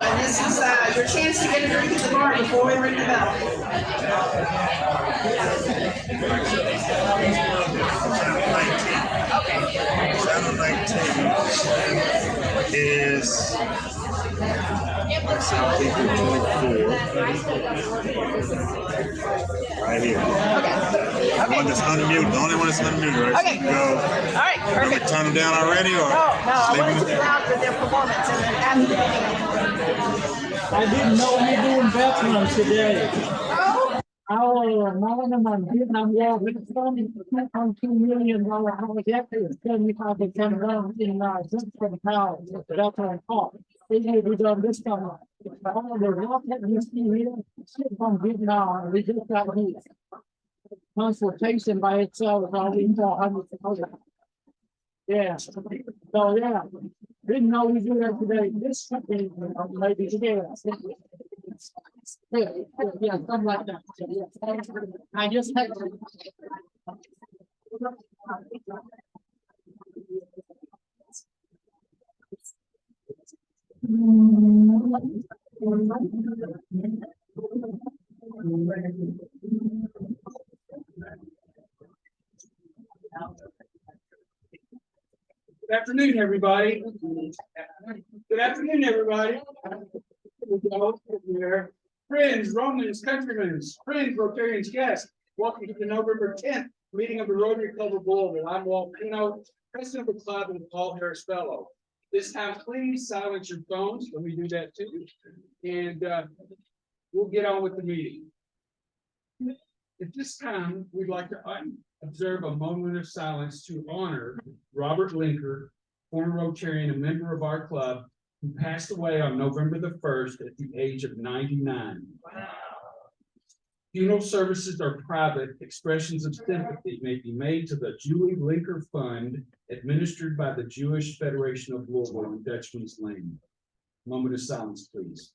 And this is your chance to get a drink at the bar before we ring the bell. Channel 19 is 1724. Right here. Okay. The one that's unmuted, the only one that's unmuted, right? Okay. So go. All right, perfect. Turn them down already, or? No, I want to be loud for their performance. I didn't know we're doing veterans today. Our monument Vietnam War was funded $2.2 million project is 75% done in Central Town, Veteran Park. It will be done this summer. All the rocket you see here, ship from Vietnam, we just got here. Transportation by itself is only $400,000. Yeah. So yeah, didn't know we do that today. This company maybe today. Yeah, something like that. I just had to. Good afternoon, everybody. Good afternoon, everybody. Friends, Romans, countrymen, friends, Rotarians, guests, welcome to the November 10th meeting of the Rotary Club of Louisville. I'm Walt Pino, president of the club and Paul Harris Fellow. This time, please silence your phones. Let me do that too. And we'll get on with the meeting. At this time, we'd like to observe a moment of silence to honor Robert Linker, former Rotarian and member of our club, who passed away on November the 1st at the age of 99. Wow. Funeral services are private. Expressions of sympathy may be made to the Julie Linker Fund, administered by the Jewish Federation of Louisville on Dutchman's Lane. Moment of silence, please.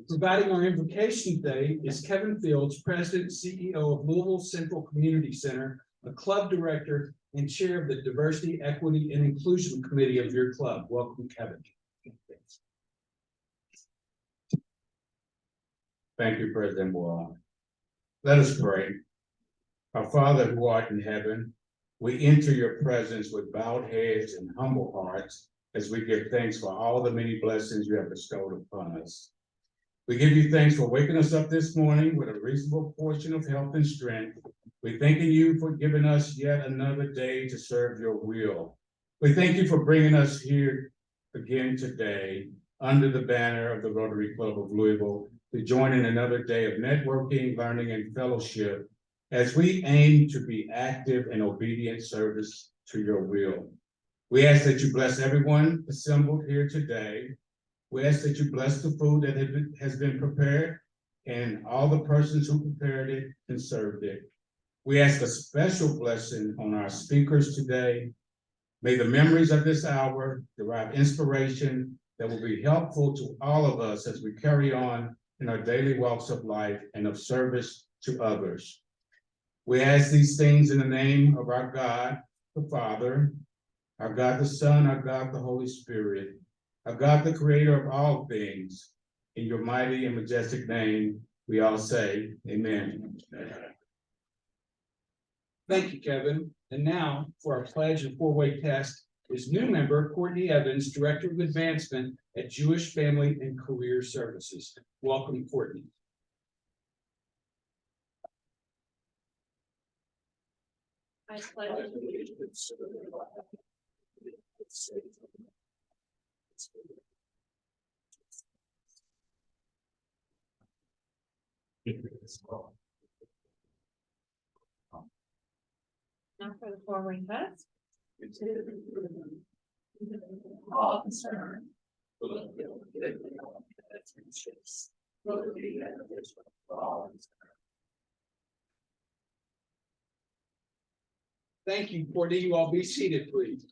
Providing our invocation today is Kevin Fields, President and CEO of Louisville Central Community Center, a club director and chair of the Diversity, Equity, and Inclusion Committee of your club. Welcome, Kevin. Thank you, President Boyle. Let us pray. Our Father who art in heaven, we enter your presence with bowed heads and humble hearts as we give thanks for all the many blessings you have bestowed upon us. We give you thanks for waking us up this morning with a reasonable portion of health and strength. We thank you for giving us yet another day to serve your will. We thank you for bringing us here again today under the banner of the Rotary Club of Louisville to join in another day of networking, learning, and fellowship as we aim to be active and obedient service to your will. We ask that you bless everyone assembled here today. We ask that you bless the food that has been prepared and all the persons who prepared it and served it. We ask a special blessing on our speakers today. May the memories of this hour derive inspiration that will be helpful to all of us as we carry on in our daily walks of life and of service to others. We ask these things in the name of our God, the Father, our God, the Son, our God, the Holy Spirit, our God, the creator of all things. In your mighty and majestic name, we all say, amen. Thank you, Kevin. And now for our pledge and four-way test is new member Courtney Evans, Director of Advancement at Jewish Family and Career Services. Welcome, Courtney. I pledge allegiance to the flag of the United States of America. Now for the four-way test. All concerned. Thank you, Courtney. You all be seated, please.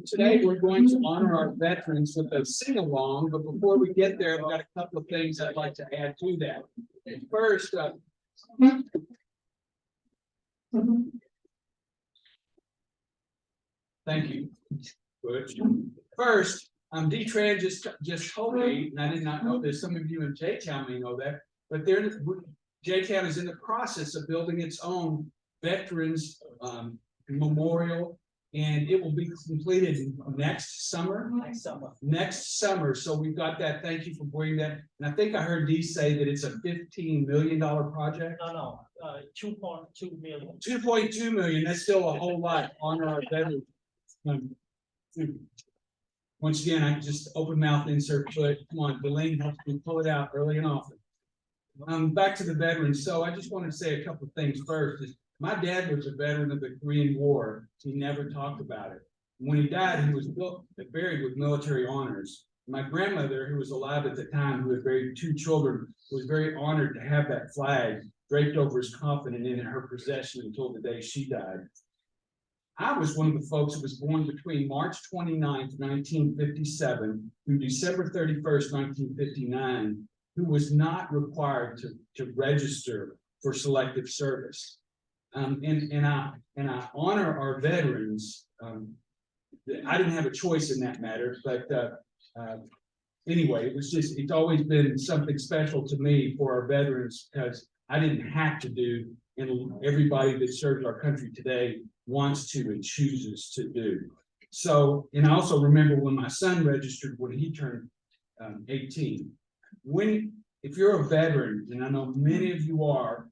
Today, we're going to honor our veterans with a sing-along, but before we get there, I've got a couple of things I'd like to add to that. First, thank you, Butch. First, D-Tran just told me, and I did not know this, some of you in J-Town may know that, but J-Town is in the process of building its own veterans memorial, and it will be completed next summer. Next summer. So we've got that. Thank you for bringing that. And I think I heard Dee say that it's a $15 million project. No, 2.2 million. 2.2 million. That's still a whole lot. Honor our veterans. Once again, I just open mouth insert foot. Come on, Delaney helps me pull it out early and often. Back to the veterans. So I just wanted to say a couple of things first. My dad was a veteran of the Korean War. He never talked about it. When he died, he was buried with military honors. My grandmother, who was alive at the time, who had buried 2 children, was very honored to have that flag draped over his coffin and in her possession until the day she died. I was one of the folks who was born between March 29th, 1957 through December 31st, 1959, who was not required to register for selective service. And I honor our veterans. I didn't have a choice in that matter, but anyway, it's always been something special to me for our veterans because I didn't have to do, and everybody that serves our country today wants to and chooses to do. So, and I also remember when my son registered when he turned 18. If you're a veteran, and I know many of you are,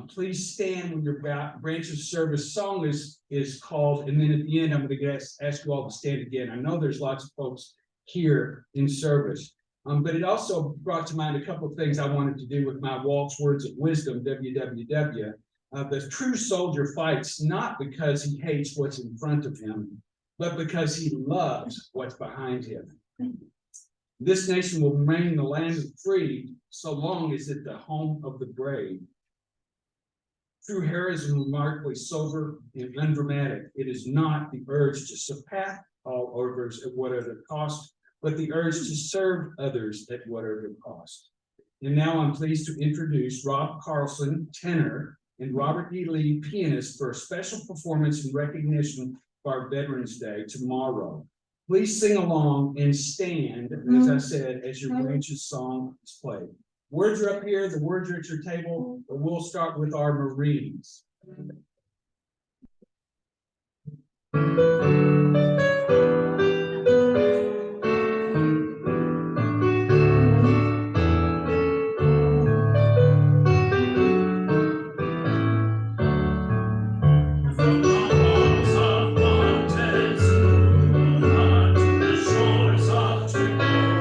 please stand when your branch of service song is called, and then at the end, I'm going to ask you all to stand again. I know there's lots of folks here in service, but it also brought to mind a couple of things I wanted to do with my Walt's Words of Wisdom, WWW. The true soldier fights not because he hates what's in front of him, but because he loves what's behind him. This nation will remain the land of the free so long as it's the home of the brave. True heroism is remarkably sober and undramatic. It is not the urge to surpass all others at whatever cost, but the urge to serve others at whatever cost. And now I'm pleased to introduce Rob Carlson, tenor, and Robert E. Lee, pianist, for a special performance in recognition of our Veterans Day tomorrow. Please sing along and stand, as I said, as your branch's song is played. Words are up here, the words are at your table, but we'll start with our Marines. From the walls of mountains to the shores of Tripoli.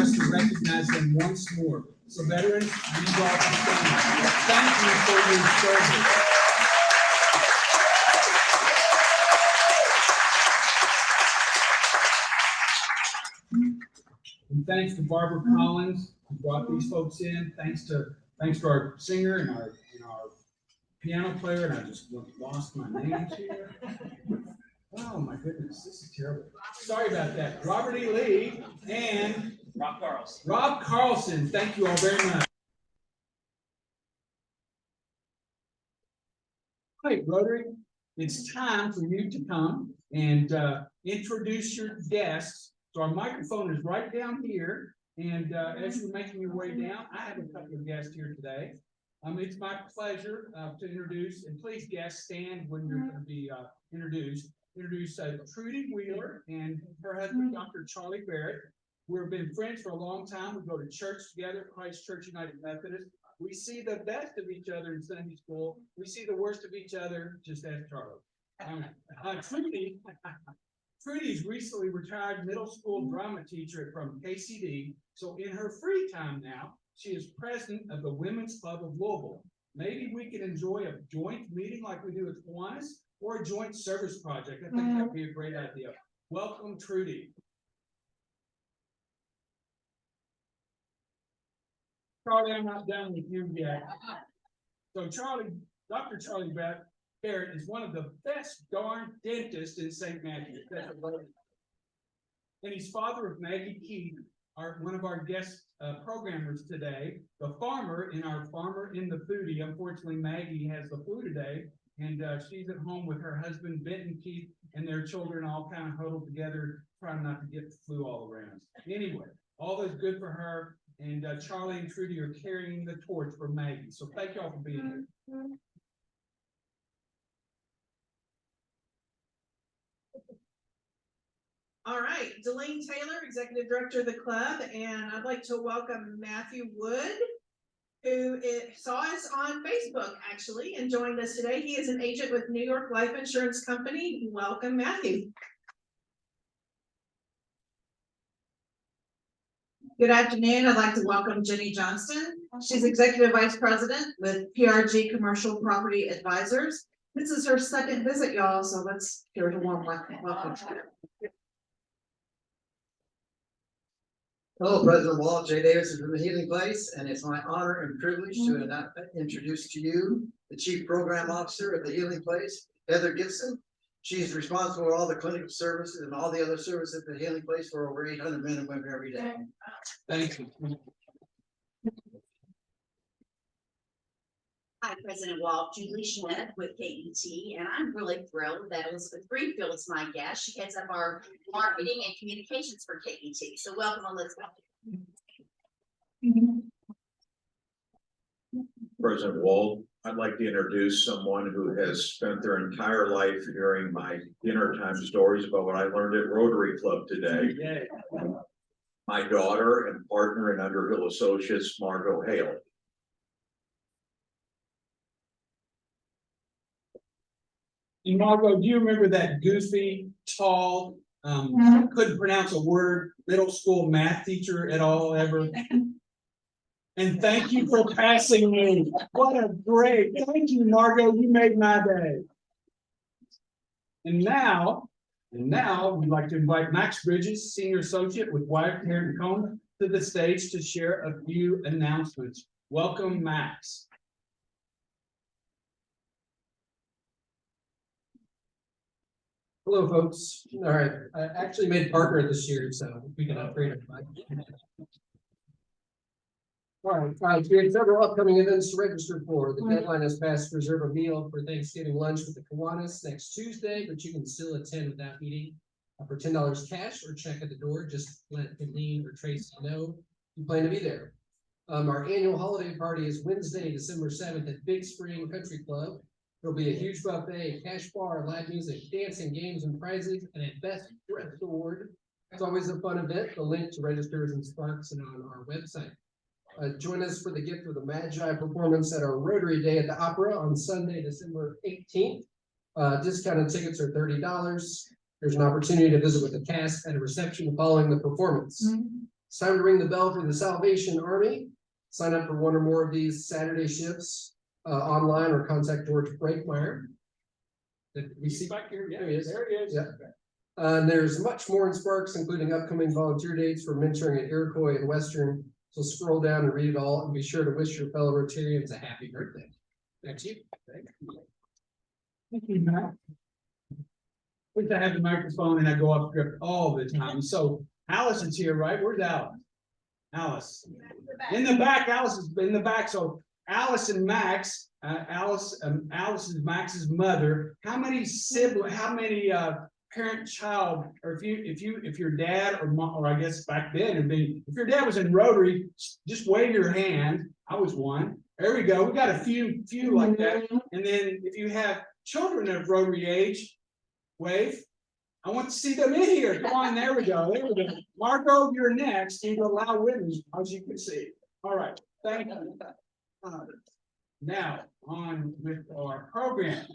us to recognize them once more. So veterans, these all thank you for your service. And thanks to Barbara Collins, who brought these folks in. Thanks to our singer and our piano player, and I just lost my names here. Oh my goodness, this is terrible. Sorry about that. Robert E. Lee and Rob Carlson. Thank you all very much. All right, Rotary, it's time for you to come and introduce your guests. So our microphone is right down here. And as you're making your way down, I have a couple of guests here today. It's my pleasure to introduce, and please guests stand when you're going to be introduce Trudy Wheeler and her husband, Dr. Charlie Barrett. We've been friends for a long time. We go to church together, Christ Church United Methodist. We see the best of each other in Sunday school. We see the worst of each other, just ask Charlie. Trudy's recently retired middle school drama teacher from KCD. So in her free time now, she is president of the Women's Club of Louisville. Maybe we can enjoy a joint meeting like we do with Kiwanis, or a joint service project. I think that'd be a great idea. Welcome, Trudy. Charlie, I'm not done with you yet. So Dr. Charlie Barrett is one of the best darn dentists in St. Matthews. And he's father of Maggie Keith, one of our guest programmers today, the farmer in our Farmer the Foodie. Unfortunately, Maggie has the flu today, and she's at home with her husband, Benton Keith, and their children all kind of huddled together, trying not to get the flu all around. Anyway, all is good for her, and Charlie and Trudy are carrying the torch for Maggie. So thank y'all for being here. All right, Delane Taylor, Executive Director of the club, and I'd like to welcome Matthew Wood, who saw us on Facebook, actually, and joined us today. He is an agent with New York Life Insurance Company. Welcome, Matthew. Good afternoon. I'd like to welcome Jenny Johnston. She's Executive Vice President with PRG Commercial Property Advisors. This is her second visit, y'all, so let's give her a warm welcome. Hello, President Walt J. Davis from the Healing Place, and it's my honor and privilege to introduce to you the Chief Program Officer of the Healing Place, Heather Gibson. She's responsible for all the clinical services and all the other services at the Healing Place for over 800 men and women every day. Thank you. Hi, President Walt, Julie Schmidt with KET, and I'm really thrilled that Elizabeth Greenfield is my guest. She heads up our marketing and communications for KET. So welcome, Elizabeth. President Walt, I'd like to introduce someone who has spent their entire life hearing my dinner time stories about what I learned at Rotary Club today. Yay. My daughter and partner in Underhill Associates, Margot Hale. And Margot, do you remember that goofy, tall, couldn't pronounce a word, middle school math teacher at all ever? And thank you for passing me. What a great, thank you, Margot, you made my day. And now we'd like to invite Max Bridges, Senior Associate with Wyatt Hair & Comb, to the stage to share a few announcements. Welcome, Max. Hello, folks. All right, I actually made partner this year, so we can upgrade it. All right, we have several upcoming events to register for. The deadline has passed to reserve a meal for Thanksgiving lunch with the Kiwanis next Tuesday, but you can still attend without meeting for $10 cash or check at the door. Just let Eileen or Tracy know you plan to be there. Our annual holiday party is Wednesday, December 7th at Big Spring Country Club. There'll be a huge buffet, cash bar, live music, dancing, games, and prizes, and a Best Dressed award. It's always a fun event. The link to register is in Sparks and on our website. Join us for the Gift of the Magi performance at our Rotary Day at the Opera on Sunday, December 18th. Discounted tickets are $30. There's an opportunity to visit with the cast at a reception following the performance. It's time to ring the bell for the Salvation Army. Sign up for one or more of these Saturday shifts online or contact George Breakmeyer. Did we see back here? Yeah, There he is. there he is. Yeah. And there's much more in Sparks, including upcoming volunteer dates for mentoring at Iroquois and Western. So scroll down and read it all, and be sure to wish your fellow Rotarians a happy birthday. Back to you. Thank you, Matt. Wish I had the microphone and I go off script all the time. So Alice is here, right? Where's Alice? Alice. In the back, Alice is in the back. So Alice and Max, Alice is Max's mother. How many parent-child, or if your dad or mom, or I guess back then, if your dad was in Rotary, just wave your hand. I was one. There we go. We got a few like that. And then if you have children of Rotary age, wave. I want to see them in here. Come on, there we go. There we go. Marco, you're next. You allow witness, as you can see. All right, thank you. Now, on with our program.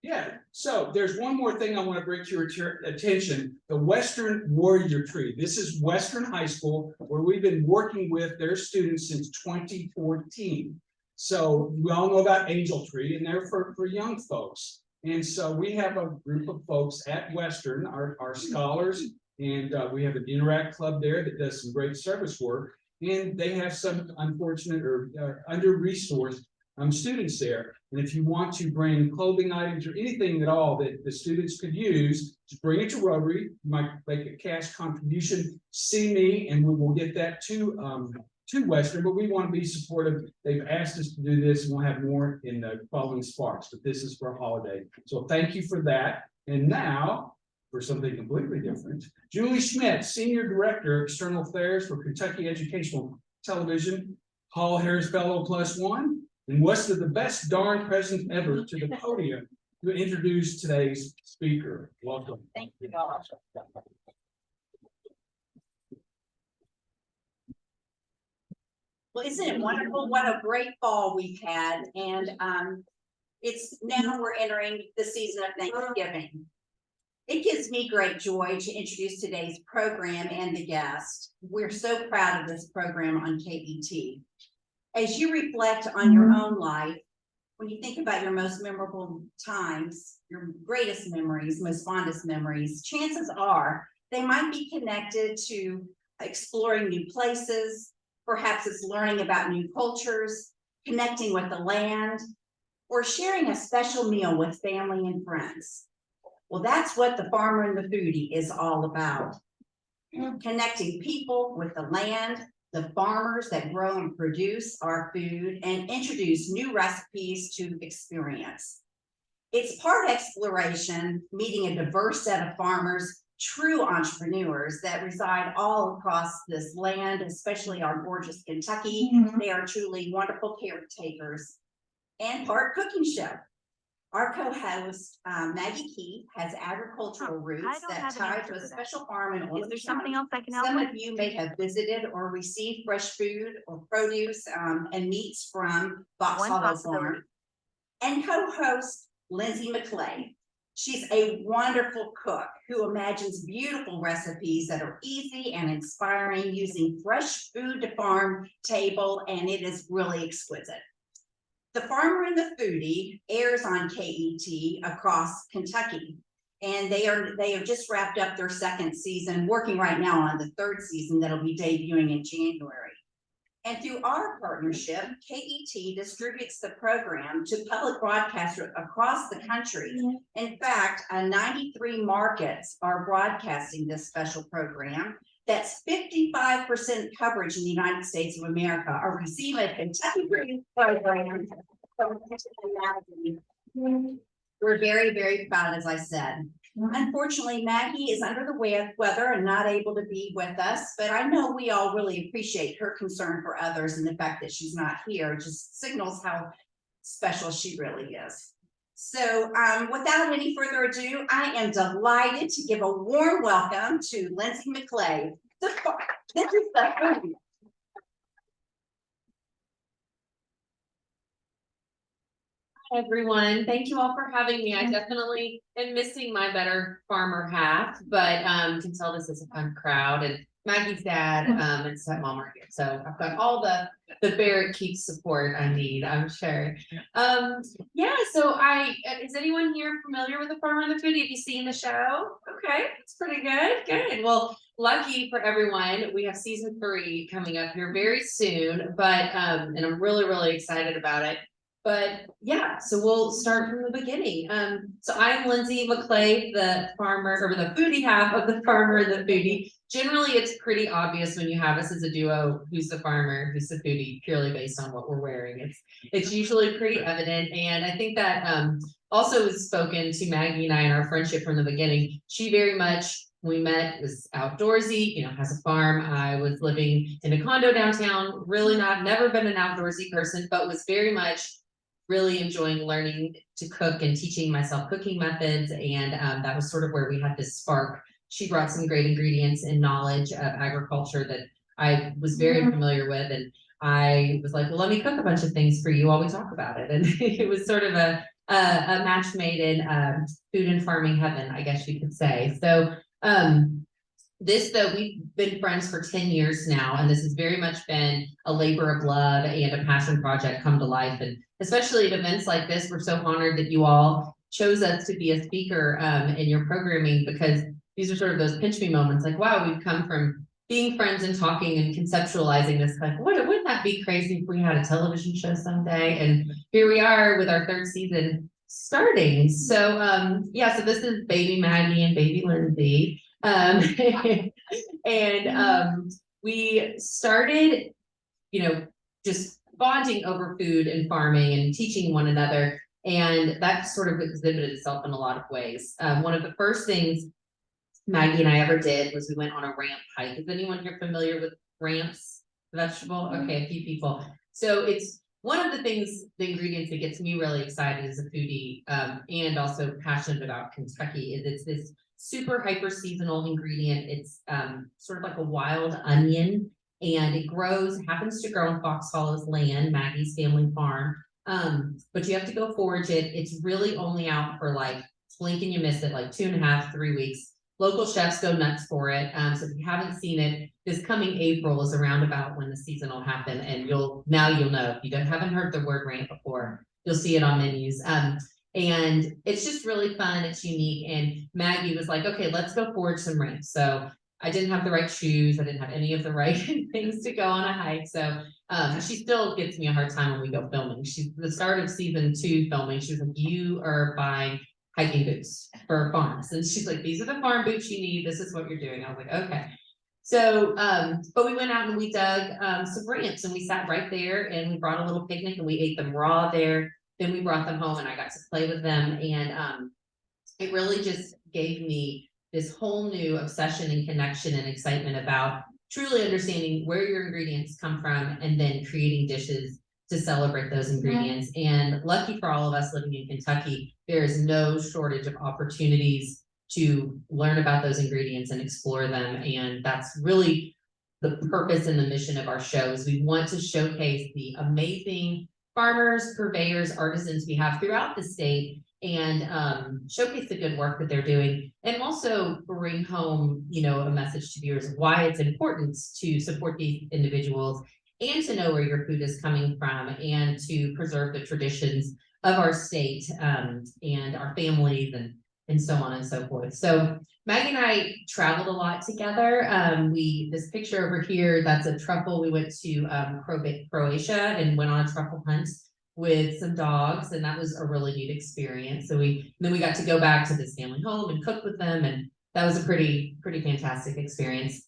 Yeah, so there's one more thing I want to bring to your attention, the Western Warrior Tree. This is Western High School, where we've been working with their students since 2014. So we all know about Angel Tree, and they're for young folks. And so we have a group of folks at Western, our scholars, and we have an Interact Club there that does some great service work. And they have some unfortunate or under-resourced students there. And if you want to bring clothing items or anything at all that the students could use, just bring it to Rotary. You might make a cash contribution, see me, and we will get that to Western, but we want to be supportive. They've asked us to do this, and we'll have more in the following Sparks, but this is for a holiday. So thank you for that. And now, for something completely different, Julie Schmidt, Senior Director, External Affairs for Kentucky Educational Television, Paul Harris Fellow +1, and what's the best darn present ever to the podium to introduce today's speaker. Welcome. Thank you all. Well, isn't it wonderful? What a great fall we've had. And it's now we're entering the season of Thanksgiving. It gives me great joy to introduce today's program and the guest. We're so proud of this program on KET. As you reflect on your own life, when you think about your most memorable times, your greatest memories, most fondest memories, chances are they might be connected to exploring new places. Perhaps it's learning about new cultures, connecting with the land, or sharing a special meal with family and friends. Well, that's what the Farmer and the Foodie is all about. Connecting people with the land, the farmers that grow and produce our food, and introduce new recipes to experience. It's part exploration, meeting a diverse set of farmers, true entrepreneurs that reside all across this land, especially our gorgeous Kentucky. They are truly wonderful caretakers, and part cooking chef. Our co-host, Maggie Keith, has agricultural roots that tie to a special farm in Orange. Is there something else I can help with? Some of you may have visited or received fresh food or produce and meats from Foxhollow Farm. And co-host Lindsey McClave. She's a wonderful cook who imagines beautiful recipes that are easy and inspiring using fresh food to farm table, and it is really exquisite. The Farmer and the Foodie airs on KET across Kentucky, and they have just wrapped up their second season, working right now on the third season that'll be debuting in January. And through our partnership, KET distributes the program to public broadcasters across the country. In fact, 93 markets are broadcasting this special program. That's 55% coverage in the United States of America are receiving a Kentucky program. We're very, very proud, as I said. Unfortunately, Maggie is under the weather and not able to be with us, but I know we all really appreciate her concern for others, and the fact that she's not here just signals how special she really is. So without any further ado, I am delighted to give a warm welcome to Lindsey McClave. This is the foodie. Hi, everyone. Thank you all for having me. I definitely am missing my better farmer half, but can tell this is a fun crowd, and Maggie's dad and stepmom are here. So I've got all the Barrett Keith support I need, I'm sure. Yeah, so is anyone here familiar with the Farmer The Foodie? Have you seen the show? Okay, it's pretty good. Good. Well, lucky for everyone, we have season 3 coming up here very soon, but and I'm really, really excited about it. But yeah, so we'll start from the beginning. So I'm Lindsey McClave, the farmer or the foodie half of the Farmer The Foodie. Generally, it's pretty obvious when you have us as a duo who's the farmer, who's the foodie, purely based on what we're wearing. It's usually pretty evident, and I think that also has spoken to Maggie and I in our friendship from the beginning. She very much, we met, was outdoorsy, you know, has a farm. I was living in a condo downtown, really never been an outdoorsy person, but was very much really enjoying learning to cook and teaching myself cooking methods. And that was sort of where we had this spark. She brought some great ingredients and knowledge of agriculture that I was very familiar with. And I was like, well, let me cook a bunch of things for you while we talk about it. And it was sort of a match made in food and farming heaven, I guess you could say. So we've been friends for 10 years now, and this has very much been a labor of love and a passion project come to life. And especially at events like this, we're so honored that you all chose us to be a speaker in your programming, because these are sort of those pinch me moments, like, wow, we've come from being friends and talking and conceptualizing this, like, wouldn't that be crazy if we had a television show someday? And here we are with our 3rd season starting. So yeah, so this is baby Maggie and baby Lindsey. We started, you know, just bonding over food and farming and teaching one another. And that sort of exhibited itself in a lot of ways. One of the first things Maggie and I ever did was we went on a ramp hike. Is anyone here familiar with ramps, vegetable? Okay, a few people. So it's one of the things, the ingredients that gets me really excited as a foodie and also passionate about Kentucky is it's this super hyper seasonal ingredient. It's sort of like a wild onion, and it happens to grow on Foxhollow's land, Maggie's family farm. But you have to go forage it. It's really only out for like, blink and you miss it, like 2.5, 3 weeks. Local chefs go nuts for it. So if you haven't seen it, this coming April is around about when the season will happen, and you'll know. If you haven't heard the word ramp before, you'll see it on menus. And it's just really fun. It's unique. And Maggie was like, okay, let's go forage some ramps. So I didn't have the right shoes. I didn't have any of the right things to go on a hike. So she still gives me a hard time when we go filming. She's the start of season 2 filming. She was like, you are buying hiking boots for farms. And she's like, these are the farm boots you need. This is what you're doing. I was like, okay. So, but we went out and we dug some ramps, and we sat right there, and we brought a little picnic, and we ate them raw there. Then we brought them home, and I got to play with them. And it really just gave me this whole new obsession and connection and excitement about truly understanding where your ingredients come from, and then creating dishes to celebrate those ingredients. And lucky for all of us living in Kentucky, there is no shortage of opportunities to learn about those ingredients and explore them. And that's really the purpose and the mission of our show. Is we want to showcase the amazing farmers, purveyors, artisans we have throughout the state, and showcase the good work that they're doing, and also bring home, you know, a message to viewers of why it's important to support these individuals, and to know where your food is coming from, and to preserve the traditions of our state and our families, and so on and so forth. So Maggie and I traveled a lot together. This picture over here, that's a truffle. We went to Croatia and went on a truffle hunt with some dogs, and that was a really neat experience. So then we got to go back to this family home and cook with them, and that was a pretty fantastic experience.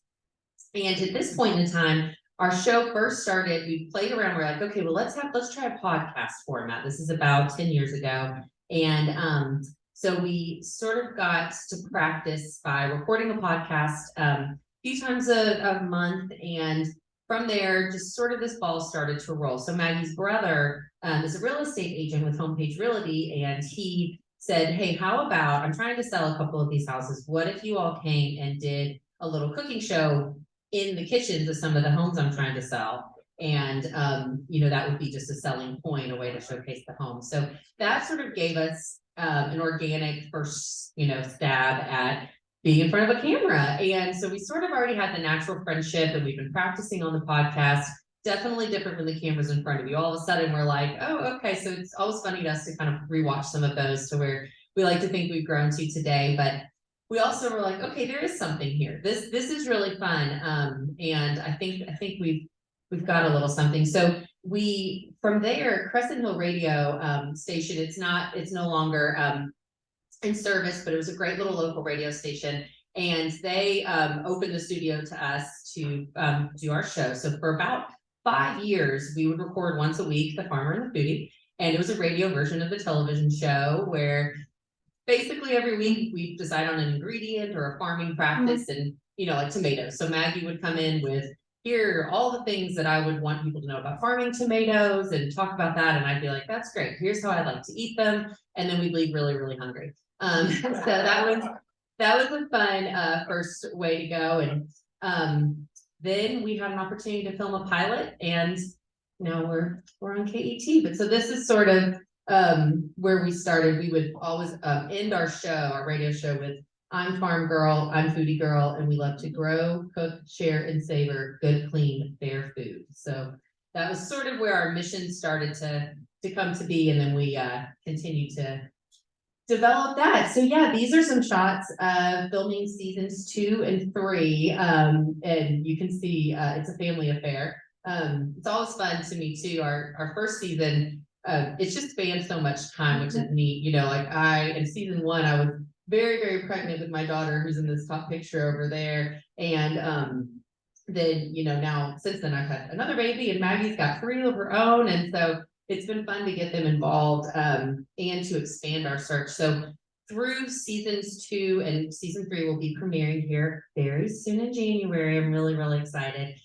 And at this point in time, our show first started, we played around, we're like, okay, well, let's try a podcast format. This is about 10 years ago. And so we sort of got to practice by recording a podcast a few times a month. And from there, just sort of this ball started to roll. So Maggie's brother is a real estate agent with Homepage Realty, and he said, hey, how about, I'm trying to sell a couple of these houses. What if you all came and did a little cooking show in the kitchens of some of the homes I'm trying to sell? And, you know, that would be just a selling point, a way to showcase the home. So that sort of gave us an organic first, you know, stab at being in front of a camera. And so we sort of already had the natural friendship, and we've been practicing on the podcast. Definitely different when the camera's in front of you. All of a sudden we're like, oh, okay. So it's always funny to us to kind of rewatch some of those to where we like to think we've grown to today. But we also were like, okay, there is something here. This is really fun. And I think we've got a little something. So we, from there, Crescent Hill Radio station, it's no longer in service, but it was a great little local radio station. And they opened the studio to us to do our show. So for about 5 years, we would record once a week, the Farmer The Foodie. And it was a radio version of the television show where basically every week we decide on an ingredient or a farming practice, and, you know, like tomatoes. So Maggie would come in with, here are all the things that I would want people to know about farming tomatoes, and talk about that. And I'd be like, that's great. Here's how I'd like to eat them. And then we'd leave really, really hungry. So that was a fun first way to go. And then we had an opportunity to film a pilot, and now we're on KET. But so this is sort of where we started. We would always end our radio show with, I'm farm girl, I'm foodie girl, and we love to grow, cook, share, and savor good, clean, fair food. So that was sort of where our mission started to come to be, and then we continued to develop that. So yeah, these are some shots of filming seasons 2 and 3, and you can see it's a family affair. It's always fun to me too. Our first season, it's just spanned so much time, which is neat. You know, like in season 1, I was very, very pregnant with my daughter, who's in this top picture over there. And then, you know, now since then I've had another baby, and Maggie's got 3 of her own. And so it's been fun to get them involved and to expand our search. So through seasons 2 and season 3 will be premiering here very soon in January. I'm really, really excited.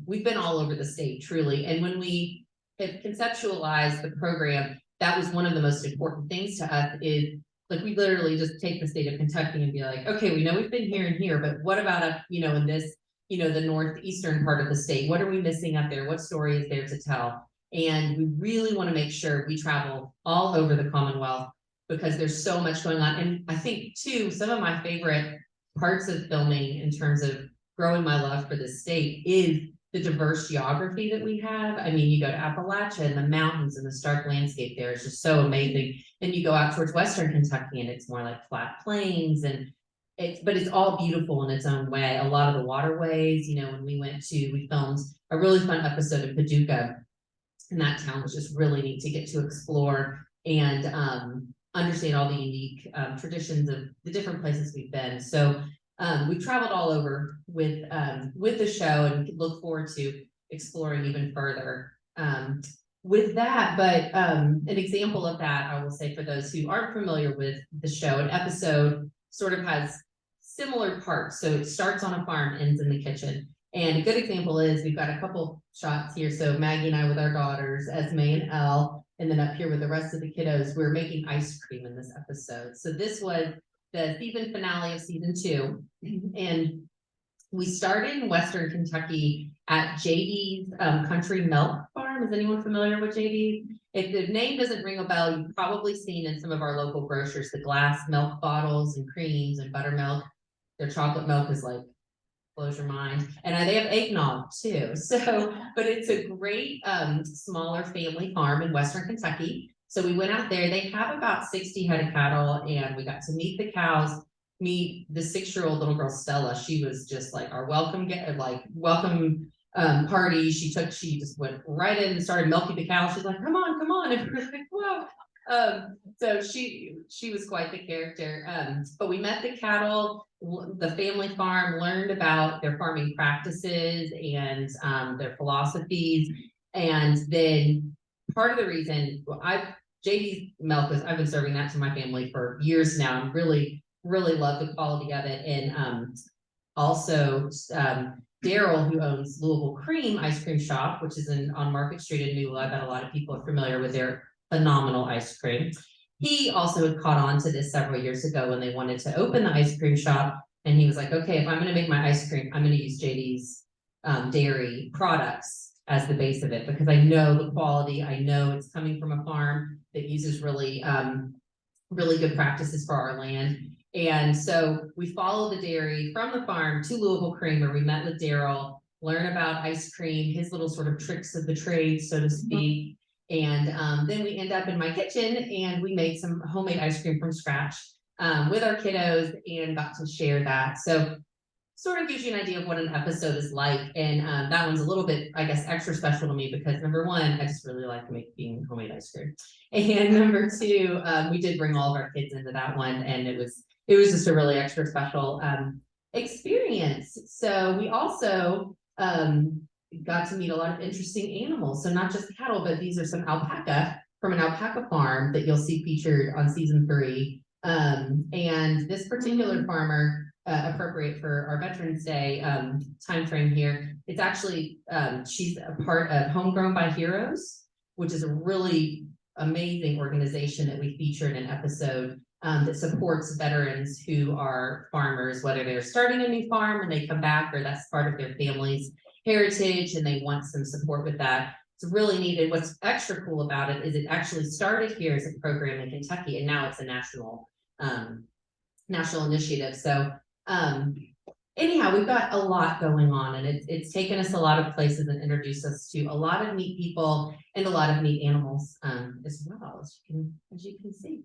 We've been all over the state, truly. And when we have conceptualized the program, that was one of the most important things to us, is like, we literally just take the state of Kentucky and be like, okay, we know we've been here and here, but what about, you know, in this, you know, the northeastern part of the state? What are we missing up there? What story is there to tell? And we really want to make sure we travel all over the Commonwealth, because there's so much going on. And I think too, some of my favorite parts of filming in terms of growing my love for the state is the diverse geography that we have. I mean, you go to Appalachia and the mountains and the stark landscape there is just so amazing. Then you go out towards Western Kentucky and it's more like flat plains, and but it's all beautiful in its own way. A lot of the waterways, you know, when we filmed a really fun episode of Paducah, and that town was just really neat to get to explore and understand all the unique traditions of the different places we've been. So we've traveled all over with the show, and look forward to exploring even further with that. But an example of that, I will say, for those who aren't familiar with the show, an episode sort of has similar parts. So it starts on a farm, ends in the kitchen. And a good example is, we've got a couple shots here. So Maggie and I with our daughters, Esme and Elle, and then up here with the rest of the kiddos, we're making ice cream in this episode. So this was the season finale of season 2. And we started in Western Kentucky at JD's Country Milk Farm. Is anyone familiar with JD's? If the name doesn't ring a bell, you've probably seen in some of our local grocers the glass milk bottles and creams and buttermilk. Their chocolate milk is like, blows your mind. And they have eggnog too. So, but it's a great smaller family farm in Western Kentucky. So we went out there. They have about 60 head of cattle, and we got to meet the cows, meet the 6-year-old little girl, Stella. She was just like our welcome party. She just went right in and started milking the cow. She's like, come on. And we're like, whoa. So she was quite the character. But we met the cattle, the family farm, learned about their farming practices and their philosophies. And then part of the reason JD's milk I've been serving that to my family for years now, and really, really love the quality of it. And also Daryl, who owns Louisville Cream Ice Cream Shop, which is on Market Street in New. I bet a lot of people are familiar with their phenomenal ice cream. He also had caught on to this several years ago when they wanted to open the ice cream shop. And he was like, okay, if I'm going to make my ice cream, I'm going to use JD's dairy products. as the base of it, because I know the quality, I know it's coming from a farm that uses really, really good practices for our land. And so we follow the dairy from the farm to Louisville Creamer. We met with Daryl, learn about ice cream, his little sort of tricks of the trade, so to speak. And then we end up in my kitchen and we made some homemade ice cream from scratch with our kiddos and got to share that. So sort of gives you an idea of what an episode is like. And that one's a little bit, I guess, extra special to me because number one, I just really like making homemade ice cream. And number two, we did bring all of our kids into that one, and it was just a really extra special experience. So we also got to meet a lot of interesting animals. So not just cattle, but these are some alpaca from an alpaca farm that you'll see featured on season 3. And this particular farmer, appropriate for our Veterans Day timeframe here, it's actually, she's a part of Homegrown by Heroes, which is a really amazing organization that we featured in an episode that supports veterans who are farmers, whether they're starting a new farm and they come back, or that's part of their family's heritage and they want some support with that. It's really needed. What's extra cool about it is it actually started here as a program in Kentucky, and now it's a national initiative. So anyhow, we've got a lot going on, and it's taken us a lot of places and introduced us to a lot of neat people and a lot of neat animals as well, as you can see.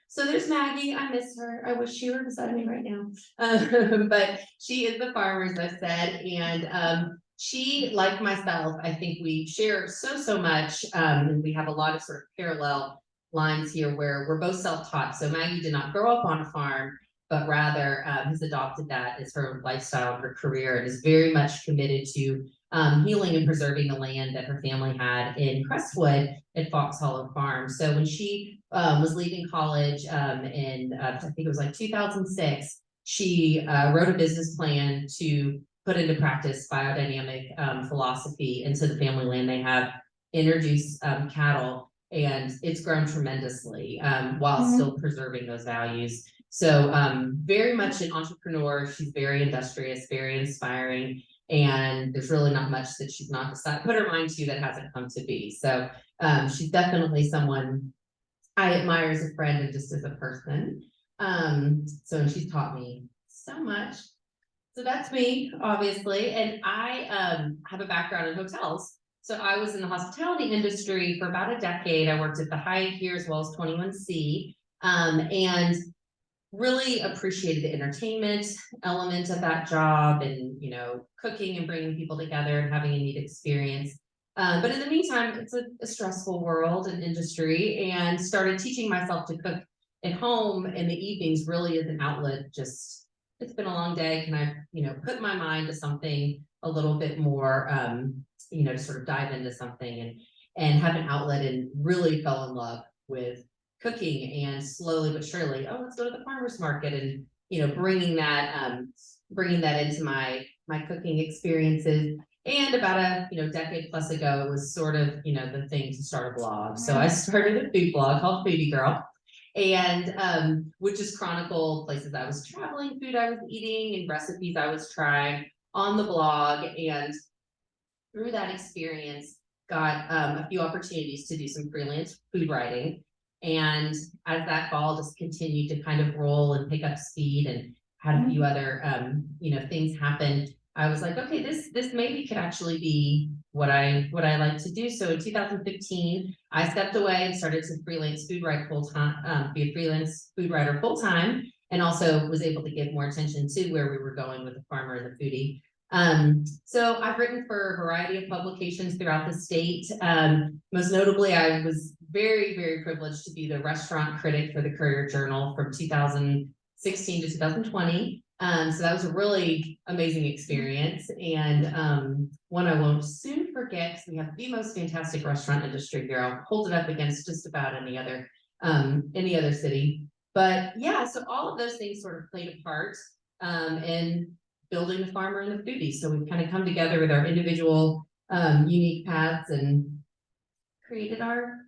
So there's Maggie. I miss her. I wish she were beside me right now. But she is the farmer, as I said, and she, like myself, I think we share so much, and we have a lot of sort of parallel lines here where we're both self-taught. So Maggie did not grow up on a farm, but rather has adopted that as her lifestyle, her career, and is very much committed to healing and preserving the land that her family had in Crestwood at Foxhollow Farm. So when she was leaving college in, I think it was like 2006, she wrote a business plan to put into practice biodynamic philosophy into the family land they have, introduce cattle, and it's grown tremendously while still preserving those values. So very much an entrepreneur. She's very industrious, very inspiring, and there's really not much that she's not put her mind to that hasn't come to be. So she's definitely someone I admire as a friend and just as a person. So she's taught me so much. So that's me, obviously, and I have a background in hotels. So I was in the hospitality industry for about a decade. I worked at the Hyatt here as well as 21C, and really appreciated the entertainment element of that job, and cooking and bringing people together and having a neat experience. But in the meantime, it's a stressful world and industry, and started teaching myself to cook at home in the evenings, really as an outlet. Just, it's been a long day. Can I, put my mind to something a little bit more, to sort of dive into something and have an outlet, and really fell in love with cooking, and slowly but surely, let's go to the farmer's market, and bringing that into my cooking experiences. And about a decade plus ago, it was sort of the thing to start a blog. So I started a food blog called Foodie Girl, and which is chronicle places I was traveling, food I was eating, and recipes I was trying on the blog. And through that experience, got a few opportunities to do some freelance food writing. And as that ball just continued to kind of roll and pick up speed, and had a few other things happen, I was like, okay, this maybe could actually be what I like to do. So in 2015, I stepped away and started to freelance food write full-time, be a freelance food writer full-time, and also was able to give more attention to where we were going with the Farmer the Foodie. So I've written for a variety of publications throughout the state. Most notably, I was very, very privileged to be the restaurant critic for the Courier Journal from 2016 to 2020. So that was a really amazing experience, and one I won't soon forget, because we have the most fantastic restaurant industry here. I'll hold it up against just about any other city. But yeah, so all of those things sort of played a part in building the Farmer and the Foodie. So we've kind of come together with our individual unique paths and created our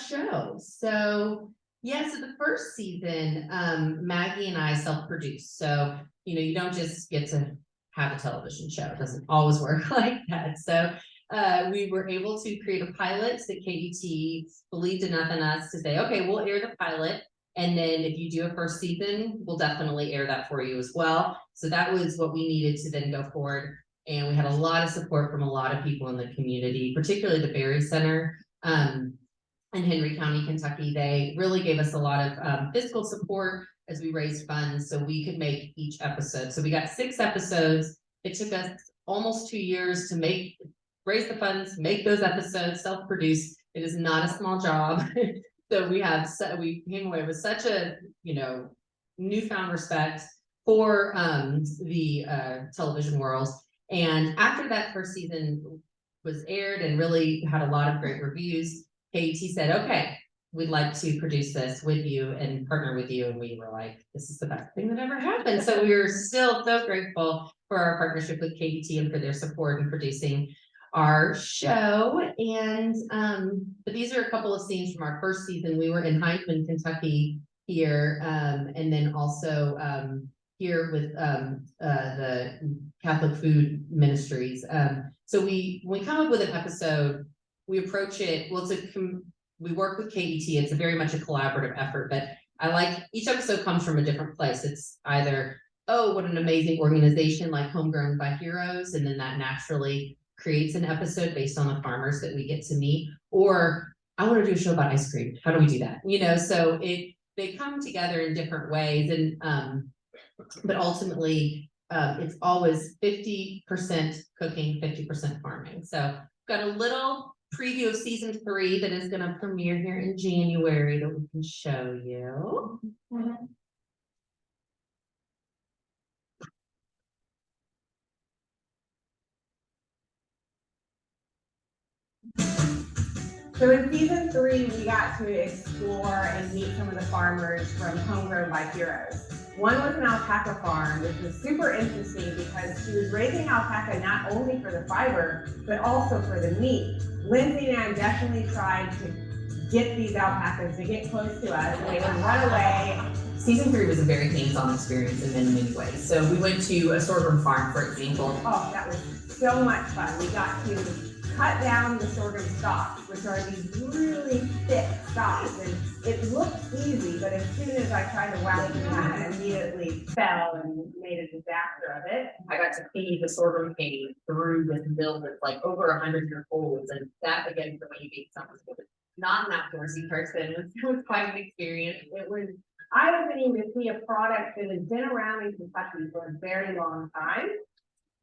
show. So yeah, so the first season, Maggie and I self-produced. So, you don't just get to have a television show. It doesn't always work like that. So we were able to create a pilot that KET believed enough in us to say, okay, we'll air the pilot. And then if you do a first season, we'll definitely air that for you as well. So that was what we needed to then go forward. And we had a lot of support from a lot of people in the community, particularly the Berry Center in Henry County, Kentucky. They really gave us a lot of fiscal support as we raised funds so we could make each episode. So we got 6 episodes. It took us almost 2 years to raise the funds, make those episodes, self-produce. It is not a small job. So we came away with such a, newfound respect for the television world. And after that first season was aired and really had a lot of great reviews, KET said, okay, we'd like to produce this with you and partner with you. And we were like, this is the best thing that ever happened. So we were still so grateful for our partnership with KET and for their support in producing our show. And but these are a couple of scenes from our first season. We were in Hindman, Kentucky here, and then also here with the Catholic Food Ministries. So when we come up with an episode, we approach it, we work with KET. It's very much a collaborative effort, but each episode comes from a different place. It's either, oh, what an amazing organization like Homegrown by Heroes, and then that naturally creates an episode based on the farmers that we get to meet, or I want to do a show about ice cream. How do we do that? So they come together in different ways, and but ultimately it's always 50% cooking, 50% farming. So got a little preview of season 3 that is going to premiere here in January that we can show you. So in season 3, we got to explore and meet some of the farmers from Homegrown by Heroes. One was an alpaca farm, which was super interesting because she was raising alpaca not only for the fiber, but also for the meat. Lindsey and I definitely tried to get these alpacas to get close to us, and they would run away. Season 3 was a very hands-on experience in many ways. So we went to a sorghum farm, for example. Oh, that was so much fun. We got to cut down the sorghum stalks, which are these really thick stalks, and it looked easy, but as soon as I tried to whack them, I immediately fell and made a disaster of it. I got to feed the sorghum cane through this mill that's like over 100 years old, and that again for me being someone who was not an outdoorsy person it was quite an experience. It was eye-opening to see a product that has been around in Kentucky for a very long time,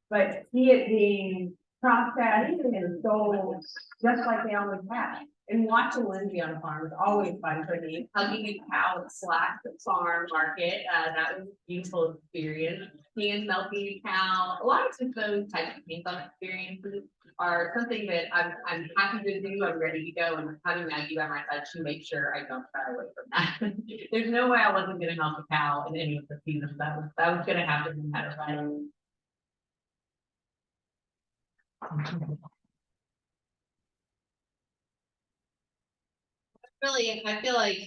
but see it being processed and sold just like they always have. And watching Lindsey on a farm is always fun for me. Hugging a cow at Slack Farm Market, that was a beautiful experience. Hand milking a cow, a lot of those types of hands-on experiences are something that I'm happy to do. I'm ready to go, and having Maggie by my side to make sure I don't shy away from that. There's no way I wasn't going to help a cow in any of the seasons. That was going to happen no matter what. Really, I feel like,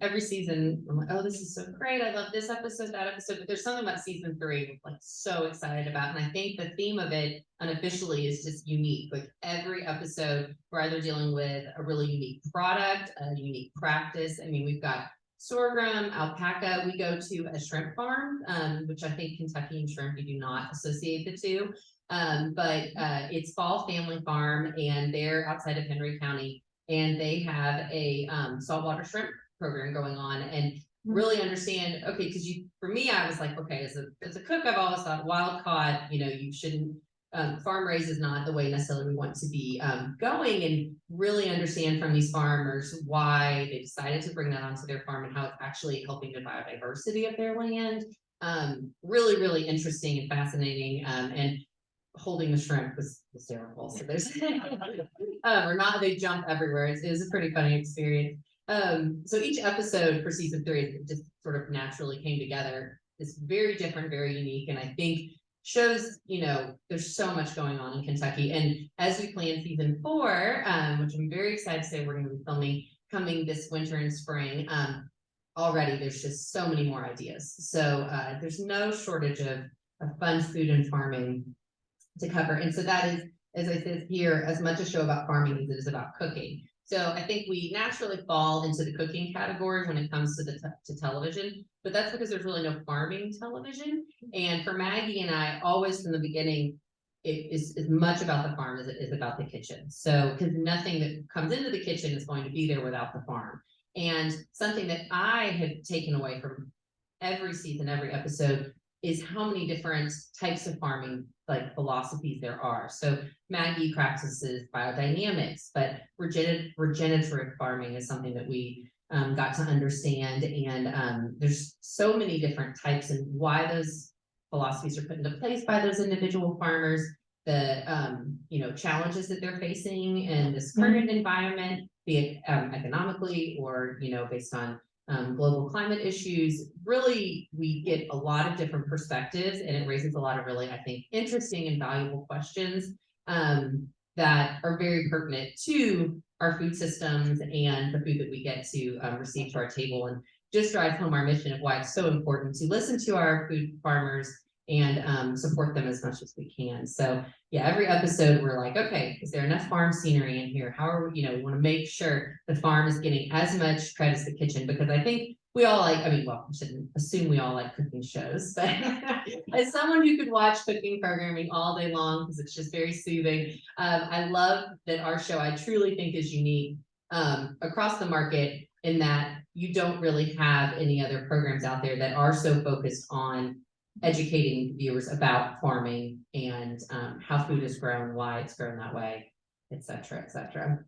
every season I'm like, oh, this is so great. I love this episode, that episode, but there's something about season 3 I'm like so excited about. And I think the theme of it unofficially is just unique. Like every episode, we're either dealing with a really unique product, a unique practice. I mean, we've got sorghum, alpaca. We go to a shrimp farm, which I think Kentucky and shrimp, you do not associate the two. But it's Fall Family Farm, and they're outside of Henry County, and they have a saltwater shrimp program going on, and really understand, okay, because for me, I was like, okay, as a cook, I've always thought wild caught, you shouldn't, farm raised is not the way necessarily we want to be going, and really understand from these farmers why they decided to bring that onto their farm and how it's actually helping the biodiversity of their land. Really, really interesting and fascinating, and holding the shrimp was hysterical. So there's or not, they jump everywhere. It was a pretty funny experience. So each episode for season 3 just sort of naturally came together. It's very different, very unique, and I think shows, there's so much going on in Kentucky. And as we plan season 4, which I'm very excited to say we're going to be filming coming this winter and spring, already there's just so many more ideas. So there's no shortage of fun food and farming to cover. And so that is as I said here, as much a show about farming as it is about cooking. So I think we naturally fall into the cooking category when it comes to to television, but that's because there's really no farming television. And for Maggie and I, always from the beginning, it is as much about the farm as it is about the kitchen. So, because nothing that comes into the kitchen is going to be there without the farm. And something that I have taken away from every season, every episode, is how many different types of farming like philosophies there are. So Maggie practices biodynamics, but regenerative farming is something that we got to understand. And there's so many different types and why those philosophies are put into place by those individual farmers, the challenges that they're facing in this current environment, be it economically or based on global climate issues. Really, we get a lot of different perspectives, and it raises a lot of really, I think, interesting and valuable questions that are very pertinent to our food systems and the food that we get to receive to our table, and just drives home our mission of why it's so important to listen to our food farmers and support them as much as we can. So yeah, every episode we're like, okay, is there enough farm scenery in here? How are we, we want to make sure the farm is getting as much credit as the kitchen, because I think we all like, well, I shouldn't assume we all like cooking shows, but as someone who could watch cooking programming all day long, because it's just very soothing, I love that our show, I truly think, is unique across the market in that you don't really have any other programs out there that are so focused on educating viewers about farming and how food is grown, why it's grown that way, et cetera, et cetera.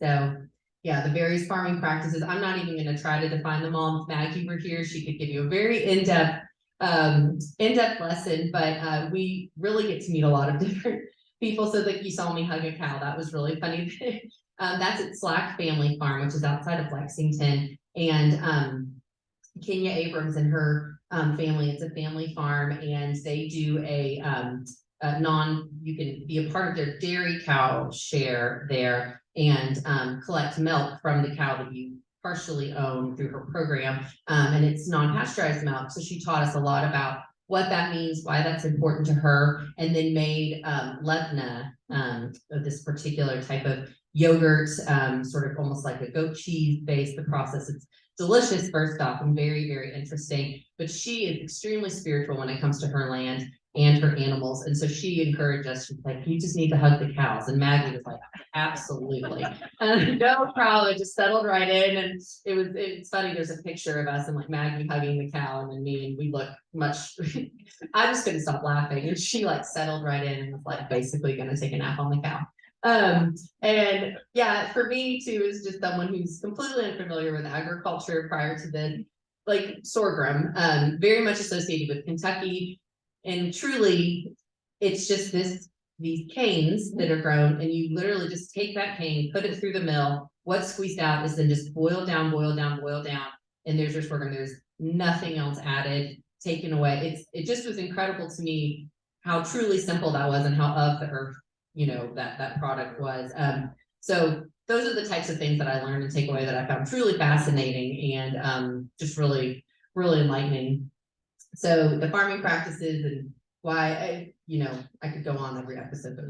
So yeah, the various farming practices, I'm not even going to try to define them all. If Maggie were here, she could give you a very in-depth lesson, but we really get to meet a lot of different people. So that you saw me hug a cow, that was really funny. That's at Slack Family Farm, which is outside of Lexington, and Kenya Abrams and her family, it's a family farm, and they do you can be a part of their dairy cow share there and collect milk from the cow that you partially own through her program. And it's non-pasteurized milk. So she taught us a lot about what that means, why that's important to her, and then made levna, this particular type of yogurt, sort of almost like a goat cheese based. The process, it's delicious first off and very, very interesting, but she is extremely spiritual when it comes to her land and her animals. And so she encouraged us, she's like, you just need to hug the cows. And Maggie was like, absolutely. No problem. It just settled right in. And it's funny, there's a picture of us and like Maggie hugging the cow and then me, and we look much, I just couldn't stop laughing. And she like settled right in and was like basically gonna take a nap on the cow. And yeah, for me too, is just someone who's completely unfamiliar with agriculture prior to the sorghum, very much associated with Kentucky. And truly, it's just these canes that are grown, and you literally just take that cane, put it through the mill. What's squeezed out is then just boiled down, and there's your sorghum. There's nothing else added, taken away. It just was incredible to me how truly simple that was and how of the earth, that product was. So those are the types of things that I learned and take away that I found truly fascinating and just really, really enlightening. So the farming practices and why I could go on every episode, but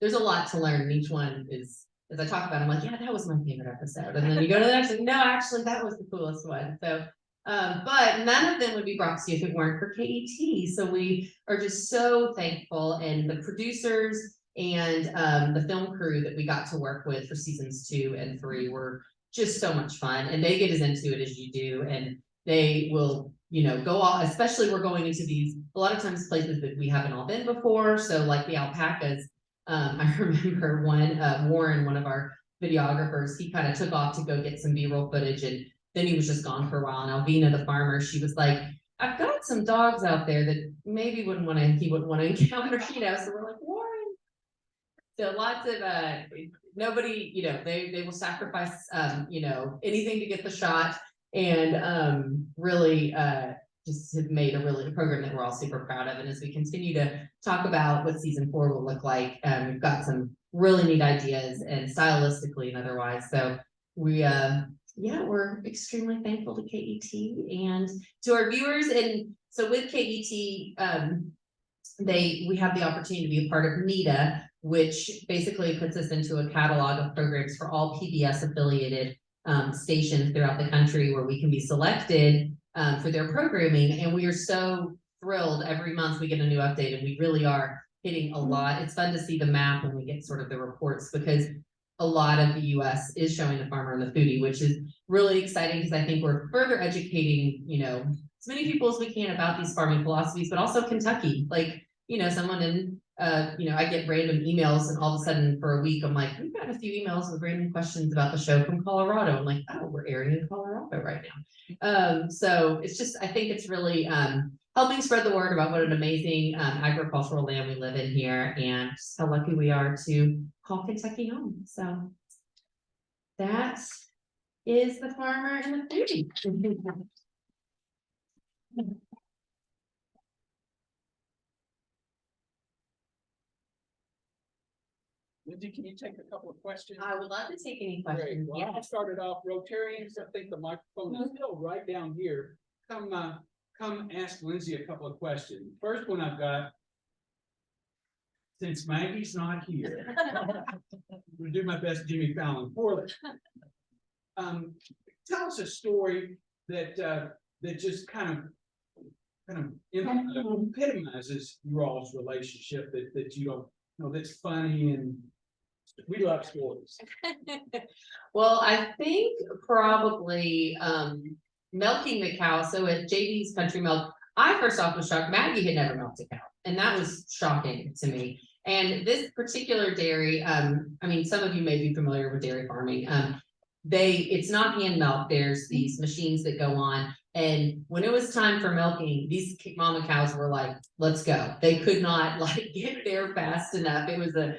there's a lot to learn, and each one is, as I talk about, I'm like, yeah, that was my favorite episode. And then you go to the next one, no, actually that was the coolest one. So but none of them would be brought to you if it weren't for KET. So we are just so thankful, and the producers and the film crew that we got to work with for seasons 2 and 3 were just so much fun, and they get as into it as you do, and they will go all, especially we're going into these a lot of times places that we haven't all been before. So like the alpacas, I remember Warren, one of our videographers, he kind of took off to go get some B-roll footage, and then he was just gone for a while. And Alvina, the farmer, she was like, I've got some dogs out there that maybe he wouldn't want to encounter, so we're like, Warren. So lots of nobody, they will sacrifice anything to get the shot, and really just have made a program that we're all super proud of. And as we continue to talk about what season 4 will look like, we've got some really neat ideas, and stylistically and otherwise. So we're extremely thankful to KET and to our viewers. And so with KET, we have the opportunity to be a part of NEDA, which basically puts us into a catalog of programs for all PBS affiliated stations throughout the country where we can be selected for their programming. And we are so thrilled. Every month we get a new update, and we really are hitting a lot. It's fun to see the map when we get sort of the reports, because a lot of the US is showing the Farmer and the Foodie, which is really exciting, because I think we're further educating, as many people as we can about these farming philosophies, but also Kentucky. Like, someone in, I get random emails, and all of a sudden for a week, I'm like, we've got a few emails with random questions about the show from Colorado. I'm like, oh, we're airing in Colorado right now. So it's just, I think it's really helping spread the word about what an amazing agricultural land we live in here, and just how lucky we are to call Kentucky home. So that is the Farmer and the Foodie. Lindsey, can you take a couple of questions? I would love to take any Great. questions. Well, I started off Rotarians. I think the microphone is still right down here. Come ask Lindsey a couple of questions. First one I've got, since Maggie's not here, I'm gonna do my best Jimmy Fallon for it. Tell us a story that just kind of epitomizes your all's relationship, that you don't know, that's funny, and we love stories. Well, I think probably milking the cow. So at JD's Country Milk, I first off was shocked. Maggie had never milked a cow, and that was shocking to me. And this particular dairy, I mean, some of you may be familiar with dairy farming. It's not hand milk. There's these machines that go on. And when it was time for milking, these mama cows were like, let's go. They could not get there fast enough. It was a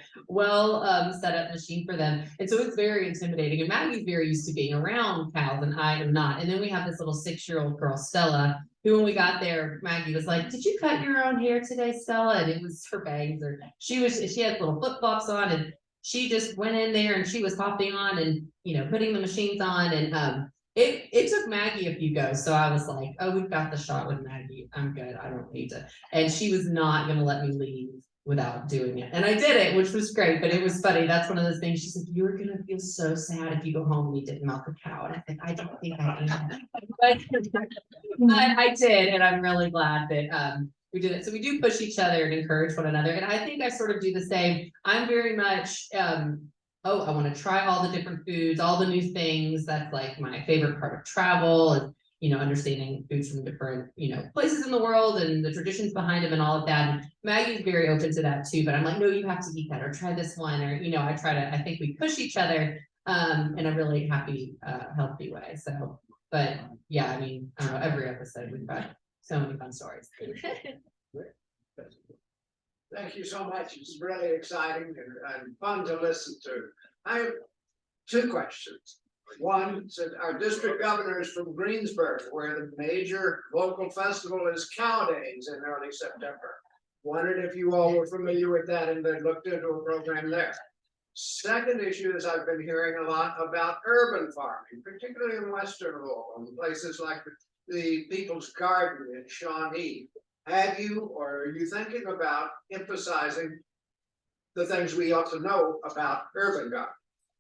set up machine for them. And so it's very intimidating. And Maggie's very used to being around cows, and I am not. And then we have this little 6-year-old girl, Stella, who, when we got there, Maggie was like, did you cut your own hair today, Stella? And it was her bangs, or she had little flip flops on, and she just went in there and she was hopping on and, putting the machines on. And, it took Maggie a few goes. So I was like, oh, we've got the shot with Maggie. I'm good. I don't need to. And she was not going to let me leave without doing it. And I did it, which was great, but it was funny. That's one of those things. She's like, you're going to feel so sad if you go home and you didn't milk a cow. And I think, I don't think I am. But I did. And I'm really glad that, we did it. So we do push each other and encourage one another. And I think I sort of do the same. I'm very much, I want to try all the different foods, all the new things. That's like my favorite part of travel, is, understanding foods from different, places in the world and the traditions behind them and all of that. And Maggie's very open to that too, but I'm like, no, you have to eat that, or try this one, or, I think we push each other in a really happy, healthy way. So, but yeah, I mean, I don't know, every episode we've got so many fun stories. Thank you so much. It's really exciting and fun to listen to. I have 2 questions. One, said our district governor is from Greensburg, where the major local festival is Cow Days in early September. Wondered if you all were familiar with that and then looked into a program there. Second issue is I've been hearing a lot about urban farming, particularly in Western Louisville, in places like the People's Garden in Shawnee. Have you, or are you thinking about emphasizing the things we ought to know about urban gardening?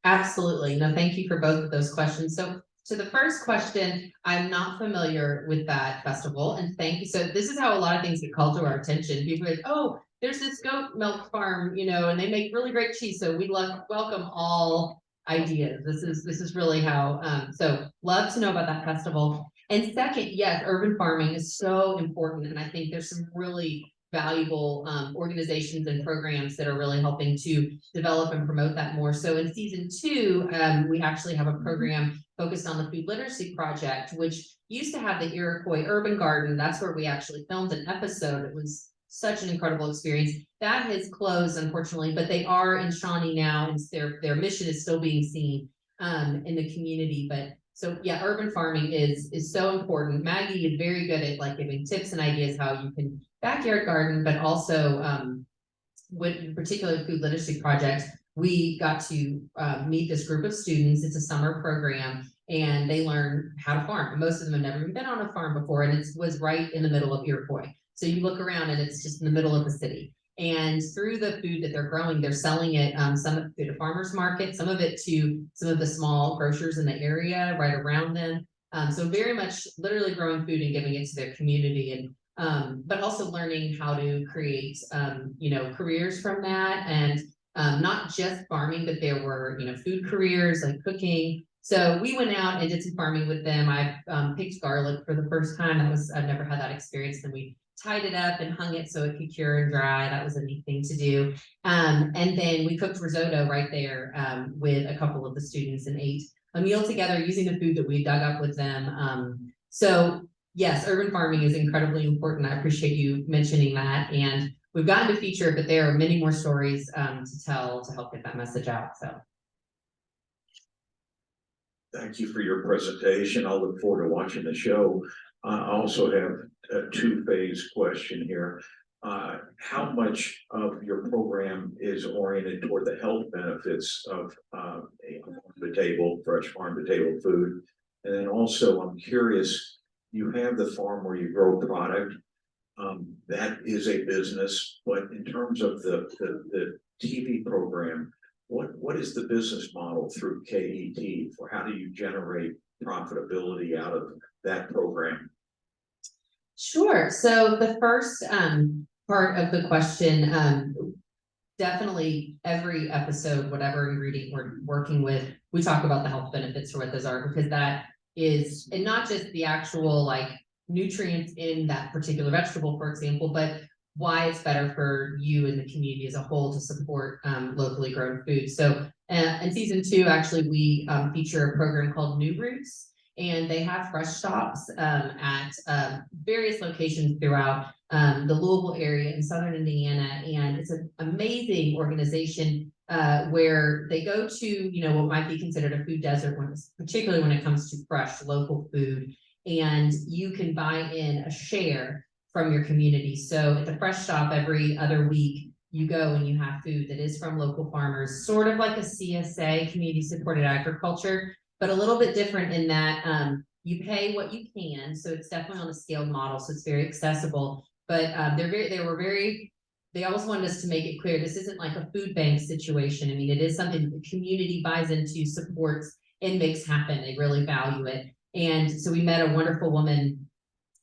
Absolutely. No, thank you for both of those questions. So to the first question, I'm not familiar with that festival, and thank you. So this is how a lot of things get called to our attention. People are like, oh, there's this goat milk farm, and they make really great cheese. So we welcome all ideas. This is really how, so love to know about that festival. And second, yes, urban farming is so important. And I think there's some really valuable organizations and programs that are really helping to develop and promote that more. So in season 2, we actually have a program focused on the Food Literacy Project, which used to have the Iroquois Urban Garden. That's where we actually filmed an episode. It was such an incredible experience. That has closed, unfortunately, but they are in Shawnee now, and their mission is still being seen in the community. But so yeah, urban farming is so important. Maggie is very good at giving tips and ideas how you can backyard garden, but also with in particular Food Literacy Project, we got to meet this group of students. It's a summer program, and they learn how to farm. Most of them have never even been on a farm before, and it was right in the middle of Iroquois. So you look around and it's just in the middle of the city. And through the food that they're growing, they're selling it, some of it to farmers market, some of it to some of the small grocers in the area right around them. So very much literally growing food and giving it to their community, and but also learning how to create, careers from that, and not just farming, but there were, food careers like cooking. So we went out and did some farming with them. I picked garlic for the first time. I've never had that experience. Then we tied it up and hung it so it could cure and dry. That was a neat thing to do. And then we cooked risotto right there with a couple of the students and ate a meal together using the food that we dug up with them. So yes, urban farming is incredibly important. I appreciate you mentioning that. And we've gotten to feature it, but there are many more stories to tell to help get that message out. So. Thank you for your presentation. I'll look forward to watching the show. I also have a two-phase question here. How much of your program is oriented toward the health benefits of fresh farm-to-table food? And then also, I'm curious, you have the farm where you grow product. That is a business, but in terms of the TV program, what is the business model through KET for how do you generate profitability out of that program? Sure. So the first part of the question, definitely every episode, whatever ingredient we're working with, we talk about the health benefits or what those are, because that is, and not just the actual like nutrients in that particular vegetable, for example, but why it's better for you and the community as a whole to support locally grown food. So in season 2, actually, we feature a program called New Roots, and they have fresh shops at various locations throughout the Louisville area in Southern Indiana. And it's an amazing organization where they go to, what might be considered a food desert, particularly when it comes to fresh local food. And you can buy in a share from your community. So at the fresh shop every other week, you go and you have food that is from local farmers, sort of like a CSA, community supported agriculture, but a little bit different in that you pay what you can. So it's definitely on a scaled model. So it's very accessible, but they always wanted us to make it clear, this isn't like a food bank situation. I mean, it is something the community buys into, supports, and makes happen. They really value it. And so we met a wonderful woman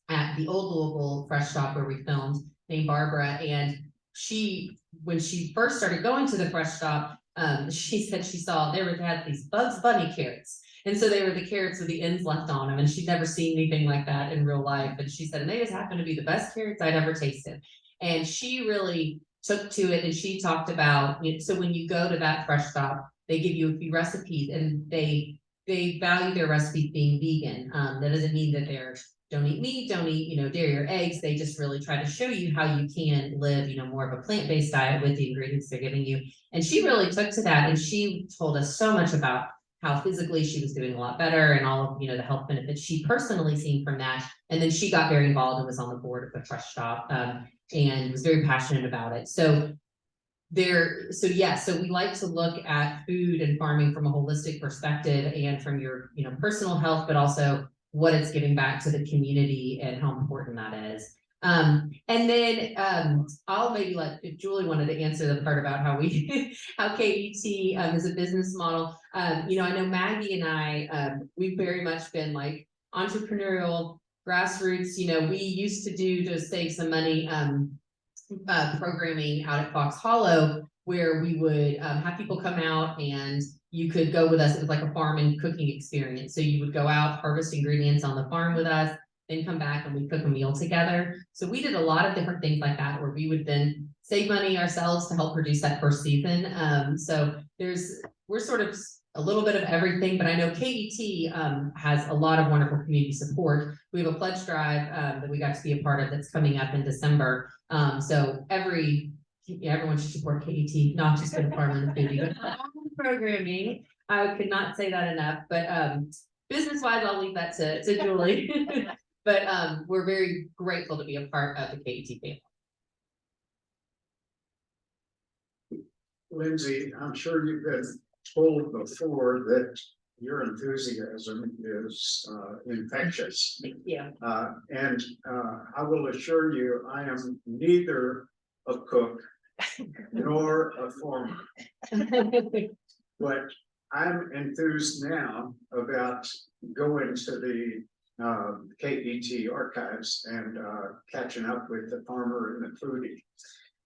at the old Louisville fresh shop where we filmed, named Barbara. And when she first started going to the fresh shop, she said she saw they had these Bugs Bunny carrots. And so they were the carrots with the ends left on them. And she'd never seen anything like that in real life. And she said, and they just happened to be the best carrots I'd ever tasted. And she really took to it. And she talked about, so when you go to that fresh shop, they give you a few recipes, and they value their recipes being vegan. That doesn't mean that don't eat meat, don't eat, dairy or eggs. They just really try to show you how you can live, more of a plant-based diet with the ingredients they're giving you. And she really took to that. And she told us so much about how physically she was doing a lot better and all of, the health benefits she personally seen from that. And then she got very involved and was on the board of the fresh shop and was very passionate about it. So we like to look at food and farming from a holistic perspective and from your, personal health, but also what it's giving back to the community and how important that is. And then I'll maybe if Julie wanted to answer the part about how KET is a business model. I know Maggie and I, we've very much been like entrepreneurial grassroots. We used to save some money programming out at Foxhollow, where we would have people come out and you could go with us. It was like a farm and cooking experience. So you would go out, harvest ingredients on the farm with us, then come back and we cook a meal together. So we did a lot of different things like that, where we would then save money ourselves to help produce that first season. So we're sort of a little bit of everything, but I know KET has a lot of wonderful community support. We have a pledge drive that we got to be a part of that's coming up in December. So everyone should support KET, not just for the Farmer The Foodie, but all the programming. I could not say that enough, but business-wise, I'll leave that to Julie. But we're very grateful to be a part of the KET family. Lindsey, I'm sure you've been told before that your enthusiasm is infectious. Yeah. I will assure you, I am neither a cook nor a farmer. But I'm enthused now about going to the KET archives and catching up with the Farmer and the Foodie.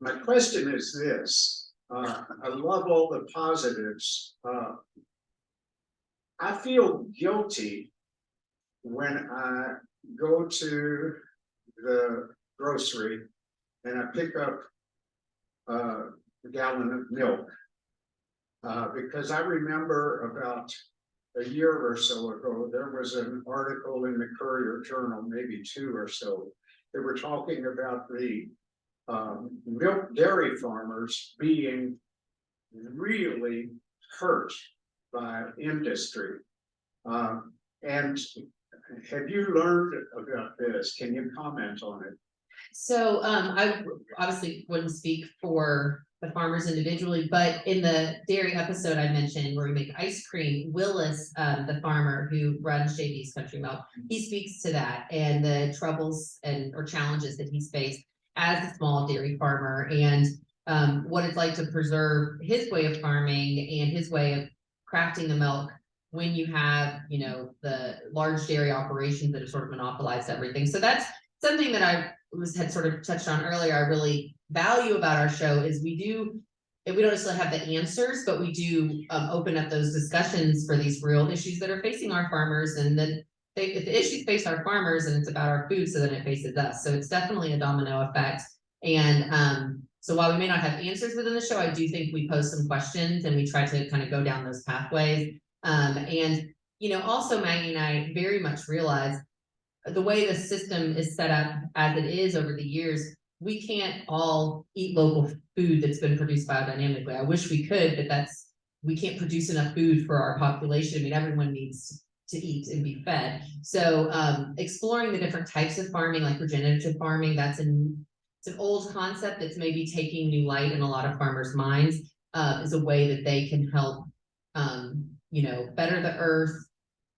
My question is this, I love all the positives. I feel guilty when I go to the grocery and I pick up a gallon of milk. Because I remember about a year or so ago, there was an article in the Courier Journal, maybe 2 or so. They were talking about the milk dairy farmers being really hurt by industry. And have you learned about this? Can you comment on it? So I obviously wouldn't speak for the farmers individually, but in the dairy episode I mentioned where we make ice cream, Willis, the farmer who runs JB's Country Milk, he speaks to that and the troubles or challenges that he's faced as a small dairy farmer, and what it's like to preserve his way of farming and his way of crafting the milk when you have, you know, the large dairy operations that have sort of monopolized everything. So that's something that I had sort of touched on earlier. I really value about our show is we don't necessarily have the answers, but we do open up those discussions for these real issues that are facing our farmers. And then if the issues face our farmers and it's about our food, so then it faces us. So it's definitely a domino effect. And so while we may not have answers within the show, I do think we pose some questions and we try to kind of go down those pathways. And, you know, also Maggie and I very much realize the way the system is set up as it is over the years, we can't all eat local food that's been produced biodynamically. I wish we could, but we can't produce enough food for our population. I mean, everyone needs to eat and be fed. So exploring the different types of farming, like regenerative farming, it's an old concept that's maybe taking new light in a lot of farmers' minds, is a way that they can help, you know, better the earth,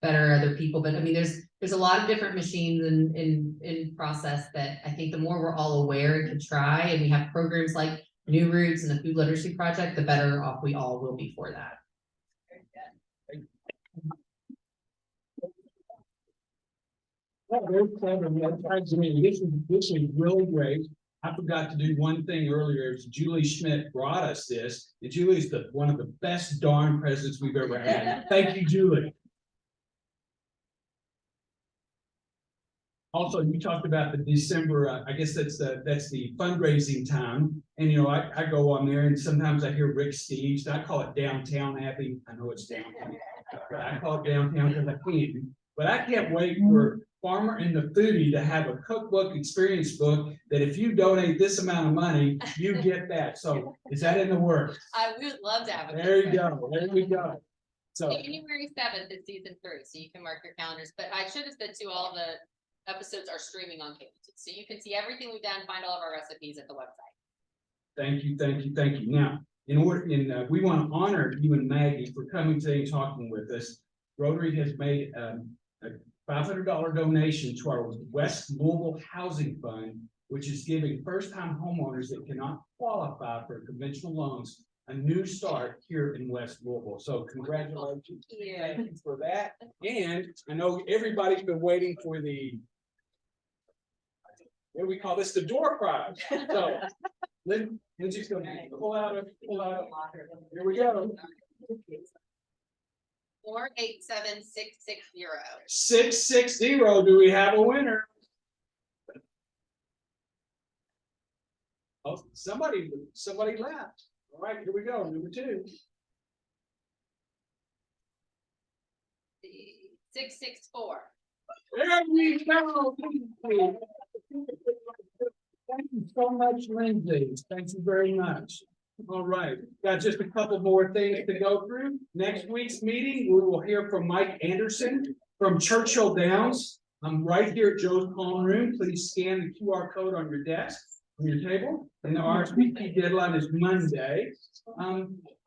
better other people. But I mean, there's a lot of different machines in process that I think the more we're all aware and can try, and we have programs like New Roots and the Food Literacy Project, the better off we all will be for that. This is really great. I forgot to do one thing earlier. Julie Schmidt brought us this. And Julie's one of the best darn presidents we've ever had. Thank you, Julie. Also, you talked about the December, I guess that's the fundraising time. And, you know, I go on there and sometimes I hear Rick Steves. I call it Downtown Abbey. I know it's downtown. But I call it downtown because I can. But I can't wait for Farmer and the Foodie to have a cookbook, experience book, that if you donate this amount of money, you get that. So is that in the works? We would love to have it. There you go. There we go. So January 7th is season 3, so you can mark your calendars. But I should have said too, all the episodes are streaming on cable, so you can see everything we've done, find all of our recipes at the website. thank you, thank you, thank you. Now, we want to honor you and Maggie for coming today and talking with us. Rotary has made a $500 donation to our West Louisville Housing Fund, which is giving first-time homeowners that cannot qualify for conventional loans a new start here in West Louisville. So congratulations. Thank you for that. And I know everybody's been waiting for what do we call this? The door prize. So Lindsey's going to pull out. Here we go. 487660. 660. Do we have a winner? Oh, somebody laughed. All right, here we go. Number 2. 664. There we go. Thank you so much, Lindsey. Thank you very much. All right, got just a couple more things to go through. Next week's meeting, we will hear from Mike Anderson from Churchill Downs. I'm right here at Joe's Palm Room. Please scan the QR code on your desk. on your table, and the RSVP deadline is Monday.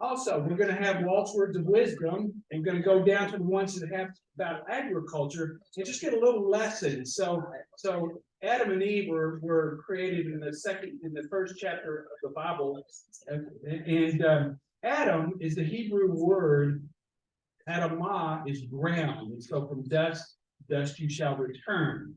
Also, we're gonna have Walt's Words of Wisdom, and we're gonna go down to the ones that have about agriculture, and just get a little lesson. So Adam and Eve were created in the first chapter of the Bible, and Adam is the Hebrew word. Adamah is ground, and so from dust you shall return.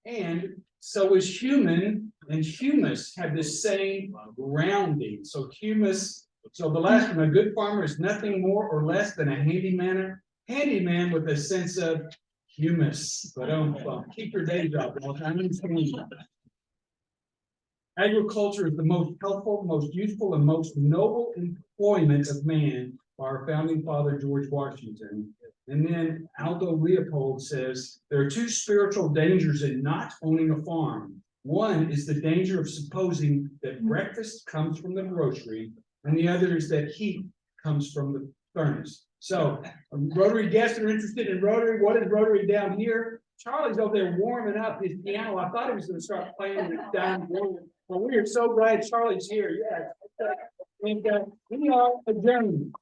And so is human and humus have the same grounding. So humus, so the last one, a good farmer is nothing more or less than a handyman with a sense of humus. But keep your day job. Agriculture is the most helpful, most useful, and most noble employment of man by our founding father, George Washington. And then Aldo Leopold says, there are two spiritual dangers in not owning a farm. One is the danger of supposing that breakfast comes from the grocery, and the other is that heat comes from the furnace. So, Rotary guests are interested in Rotary. What is Rotary down here? Charlie's over there warming up his piano. I thought he was going to start playing it down there. Well, we are so glad Charlie's here. Yes. And we are adjourned.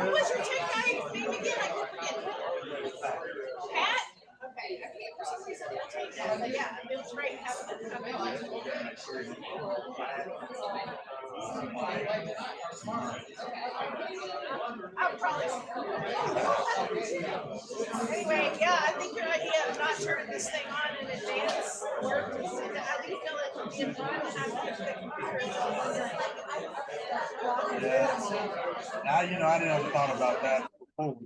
What was your take guy's name again? I keep forgetting. Pat? Okay, I can't for some reason I'll take that, but yeah, it was great having them come in. I'll probably. Anyway, yeah, I think your idea of not turning this thing on in advance worked. I do feel it would be a fun and I think Yeah. Now, you know, I didn't have thought about that. Oh.